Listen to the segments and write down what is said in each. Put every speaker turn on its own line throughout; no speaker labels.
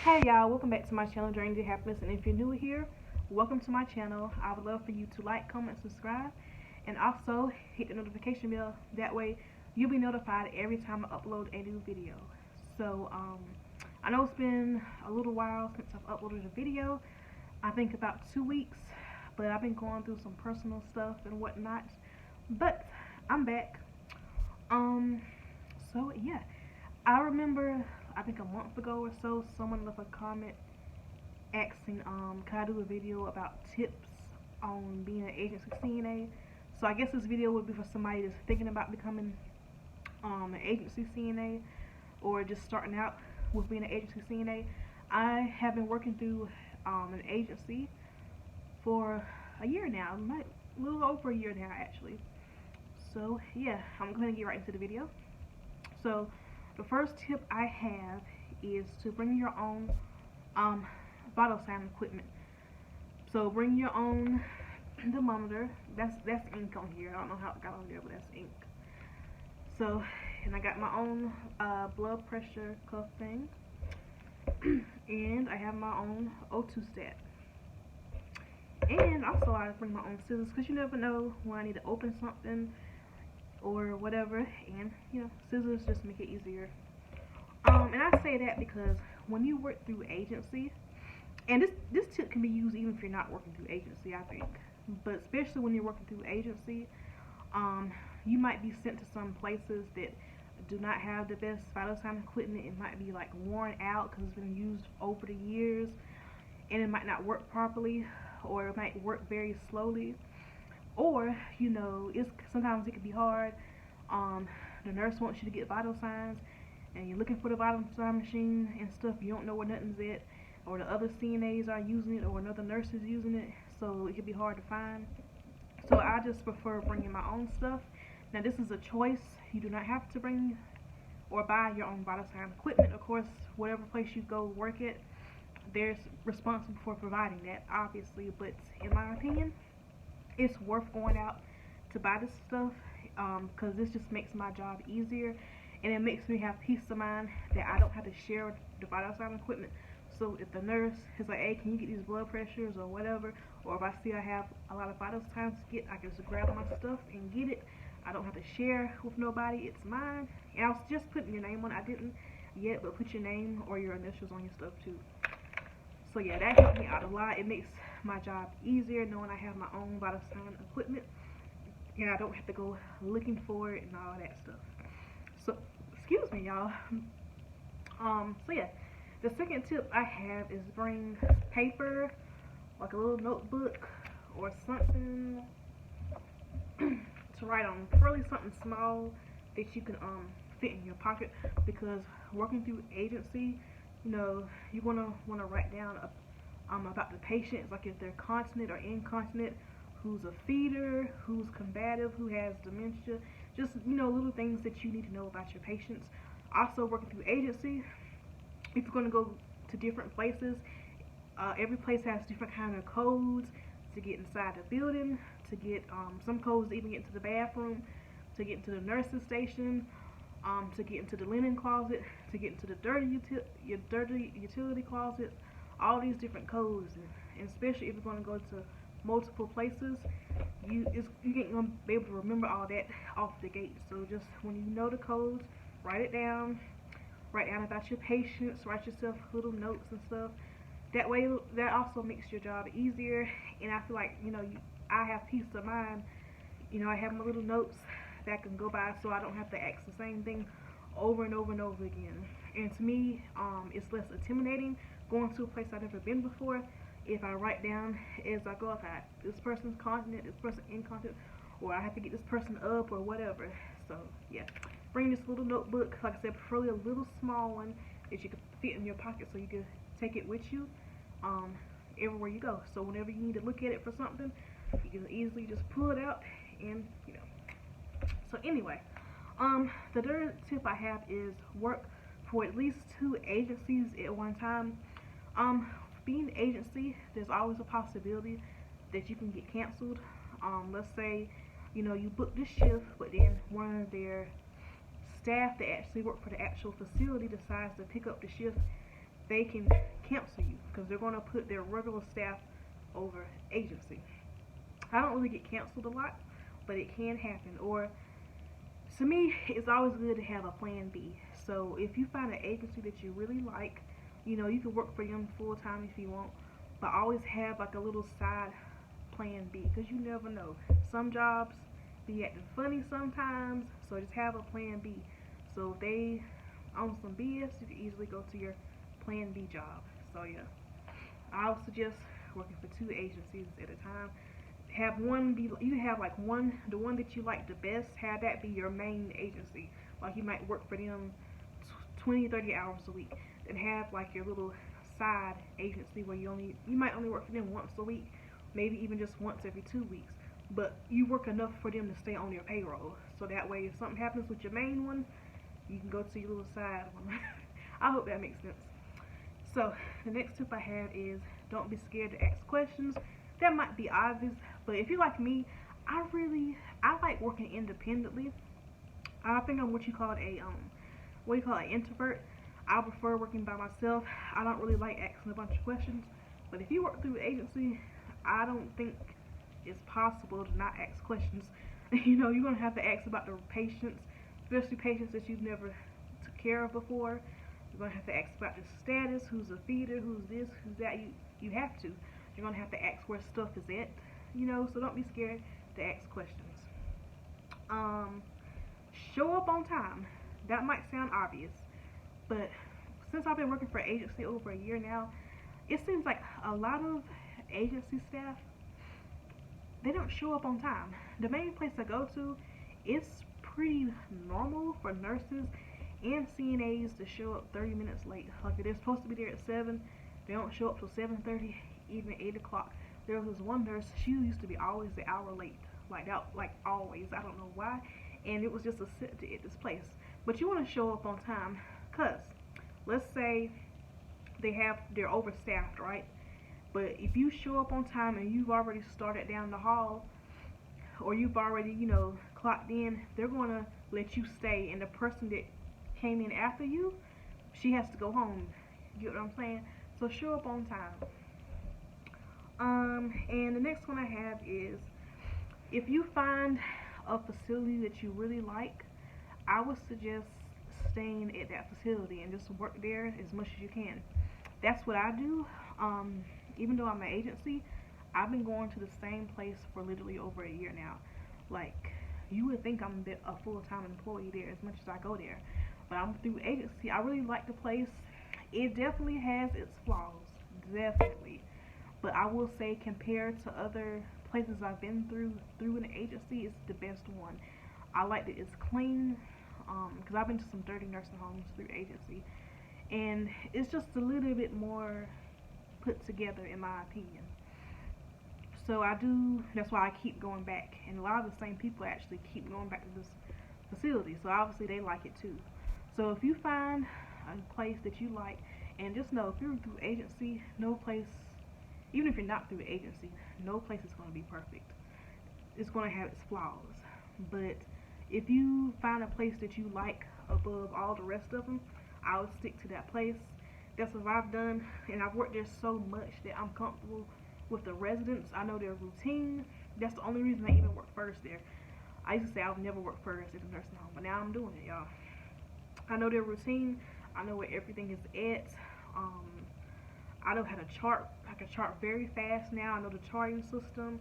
Hey y'all, welcome back to my channel, Journey to Happiness, and if you're new here, welcome to my channel. I would love for you to like, comment, subscribe, and also hit the notification bell. That way you'll be notified every time I upload a new video. So I know it's been a little while since I've uploaded a video. I think about 2 weeks, but I've been going through some personal stuff and whatnot, but I'm back. So yeah, I remember I think a month ago or so, someone left a comment asking, can I do a video about tips on being an agency CNA? So I guess this video would be for somebody that's thinking about becoming an agency CNA or just starting out with being an agency CNA. I have been working through an agency for a year now, a little over a year now actually. So yeah, I'm going to get right into the video. So the first tip I have is to bring your own vital sign equipment. So bring your own thermometer. That's ink on here. I don't know how it got on there, but that's ink. So, and I got my own blood pressure cuff thing, and I have my own O2 stat. And also I bring my own scissors because you never know when I need to open something or whatever, and you know, scissors just make it easier. And I say that because when you work through agency, and this tip can be used even if you're not working through agency, I think, but especially when you're working through agency, you might be sent to some places that do not have the best vital sign equipment. It might be like worn out because it's been used over the years, and it might not work properly, or it might work very slowly. Or, you know, sometimes it can be hard. The nurse wants you to get vital signs, and you're looking for the vital sign machine and stuff. You don't know where nothing's at, or the other CNAs are using it, or another nurse is using it, so it can be hard to find. So I just prefer bringing my own stuff. Now this is a choice. You do not have to bring or buy your own vital sign equipment. Of course, whatever place you go work at, they're responsible for providing that, obviously. But in my opinion, it's worth going out to buy this stuff because this just makes my job easier, and it makes me have peace of mind that I don't have to share the vital sign equipment. So if the nurse is like, hey, can you get these blood pressures or whatever, or if I see I have a lot of vital signs to get, I can just grab my stuff and get it. I don't have to share with nobody. It's mine. And I was just putting your name on it. I didn't yet, but put your name or your initials on your stuff too. So yeah, that helped me out a lot. It makes my job easier knowing I have my own vital sign equipment, and I don't have to go looking for it and all that stuff. So, excuse me, y'all. So yeah, the second tip I have is bring paper, like a little notebook or something to write on. Really something small that you can fit in your pocket, because working through agency, you know, you wanna write down about the patients, like if they're continent or incontinent, who's a feeder, who's combative, who has dementia, just, you know, little things that you need to know about your patients. Also, working through agency, if you're going to go to different places, every place has different kind of codes to get inside the building, to get some codes to even get into the bathroom, to get into the nurse's station, to get into the linen closet, to get into the dirty utility closet. All these different codes, and especially if you're going to go to multiple places, you ain't going to be able to remember all that off the gate. So just when you know the codes, write it down. Write down about your patients. Write yourself little notes and stuff. That way, that also makes your job easier. And I feel like, you know, I have peace of mind. You know, I have my little notes that I can go by, so I don't have to ask the same thing over and over and over again. And to me, it's less intimidating going to a place I've never been before if I write down as I go, okay, this person's continent, this person incontinent, or I have to get this person up or whatever. So yeah, bring this little notebook, like I said, preferably a little small one that you can fit in your pocket so you can take it with you everywhere you go. So whenever you need to look at it for something, you can easily just pull it out and, you know. So anyway, the third tip I have is work for at least 2 agencies at one time. Being an agency, there's always a possibility that you can get canceled. Let's say, you know, you book this shift, but then one of their staff that actually work for the actual facility decides to pick up the shift they can cancel you because they're going to put their regular staff over agency. I don't really get canceled a lot, but it can happen. Or to me, it's always good to have a plan B. So if you find an agency that you really like, you know, you can work for them full time if you want, but always have like a little side plan B because you never know. Some jobs be acting funny sometimes, so just have a plan B. So if they on some BS, you can easily go to your plan B job. So yeah, I would suggest working for 2 agencies at a time. Have one be, you have like one, the one that you like the best, have that be your main agency. Like you might work for them 20-30 hours a week, and have like your little side agency where you might only work for them once a week, maybe even just once every 2 weeks, but you work enough for them to stay on your payroll, so that way if something happens with your main one, you can go to your little side one. I hope that makes sense. So the next tip I have is don't be scared to ask questions. That might be obvious, but if you're like me, I like working independently. I think I'm what you call an introvert. I prefer working by myself. I don't really like asking a bunch of questions. But if you work through an agency, I don't think it's possible to not ask questions. You know, you're gonna have to ask about the patients, especially patients that you've never took care of before. You're gonna have to ask about the status, who's a feeder, who's this, who's that. You have to. You're gonna have to ask where stuff is at. You know, so don't be scared to ask questions. Show up on time. That might sound obvious, but since I've been working for agency over a year now, it seems like a lot of agency staff, they don't show up on time. The main place I go to, it's pretty normal for nurses and CNAs to show up 30 minutes late. Like if they're supposed to be there at 7, they don't show up till 7:30, even 8 o'clock. There was this one nurse, she used to be always an hour late. Like that, like always. I don't know why. And it was just a sit at this place. But you want to show up on time, cause let's say they're overstaffed, right? But if you show up on time and you've already started down the hall, or you've already, you know, clocked in, they're gonna let you stay, and the person that came in after you, she has to go home. You get what I'm saying? So show up on time. And the next one I have is, if you find a facility that you really like, I would suggest staying at that facility and just work there as much as you can. That's what I do. Even though I'm an agency, I've been going to the same place for literally over a year now. Like, you would think I'm a full-time employee there as much as I go there. But I'm through agency. I really like the place. It definitely has its flaws. Definitely. But I will say, compared to other places I've been through an agency, it's the best one. I like that it's clean, because I've been to some dirty nursing homes through agency, and it's just a little bit more put together in my opinion. So that's why I keep going back, and a lot of the same people actually keep going back to this facility, so obviously they like it too. So if you find a place that you like, and just know, if you're through agency, no place, even if you're not through agency, no place is going to be perfect. It's going to have its flaws. But if you find a place that you like above all the rest of them, I would stick to that place. That's what I've done, and I've worked there so much that I'm comfortable with the residents. I know their routine. That's the only reason I even work first there. I used to say I would never work first at a nursing home, but now I'm doing it, y'all. I know their routine. I know where everything is at. I know how to chart. I can chart very fast now. I know the charting system.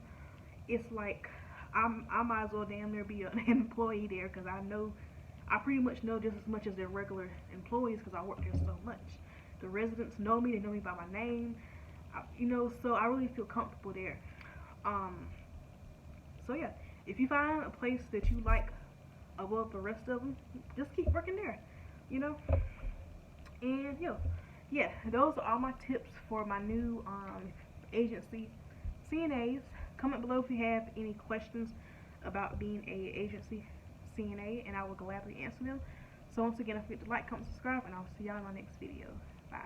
It's like I might as well damn near be an employee there, because I pretty much know just as much as their regular employees, because I work there so much. The residents know me. They know me by my name. So I really feel comfortable there. So yeah, if you find a place that you like above the rest of them, just keep working there. You know. And yeah, those are all my tips for my new agency CNAs. Comment below if you have any questions about being a agency CNA, and I will gladly answer them. So once again, don't forget to like, comment, subscribe, and I'll see y'all in my next video. Bye.